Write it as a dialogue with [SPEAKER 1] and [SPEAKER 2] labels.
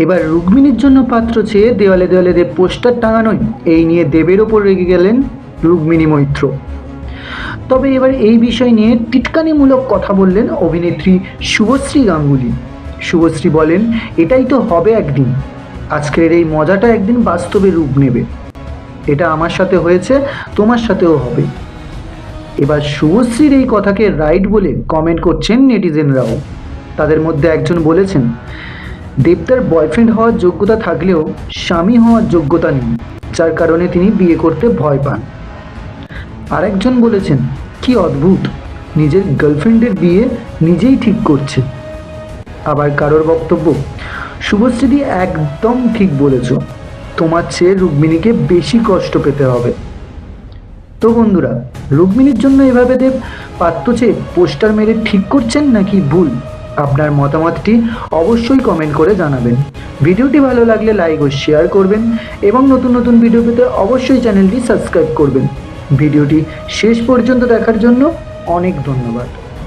[SPEAKER 1] এবার রুক্মিণীর জন্য পাত্র চেয়ে দেওয়ালে দেওয়ালে দেব পোস্টার টাঙানোই এই নিয়ে দেবের ওপর রেগে গেলেন রুক্মিণী মৈত্র। তবে এবার এই বিষয় নিয়ে টিটকানিমূলক কথা বললেন অভিনেত্রী শুভশ্রী গাঙ্গুলি। শুভশ্রী বলেন, এটাই তো হবে একদিন, আজকের এই মজাটা একদিন বাস্তবে রূপ নেবে। এটা আমার সাথে হয়েছে, তোমার সাথেও হবে। এবার শুভশ্রীর এই কথাকে রাইট বলে কমেন্ট করছেন নেটিজেনরাও। তাদের মধ্যে একজন বলেছেন, দেবদার বয়ফ্রেন্ড হওয়ার যোগ্যতা থাকলেও স্বামী হওয়ার যোগ্যতা নেই, যার কারণে তিনি বিয়ে করতে ভয় পান। আরেকজন বলেছেন, কি অদ্ভুত, নিজের গার্লফ্রেন্ডের বিয়ে নিজেই ঠিক করছে। আবার কারোর বক্তব্য, শুভশ্রীদি একদম ঠিক বলেছ, তোমার চেয়ে রুক্মিণীকে বেশি কষ্ট পেতে হবে। তো বন্ধুরা, রুক্মিণীর জন্য এভাবে দেব পাত্র চেয়ে পোস্টার মেরে ঠিক করছেন নাকি ভুল? আপনার মতামতটি অবশ্যই কমেন্ট করে জানাবেন। ভিডিওটি ভালো লাগলে লাইক ও শেয়ার করবেন এবং নতুন নতুন ভিডিও পেতে অবশ্যই চ্যানেলটি সাবস্ক্রাইব করবেন। ভিডিওটি শেষ পর্যন্ত দেখার জন্য অনেক ধন্যবাদ।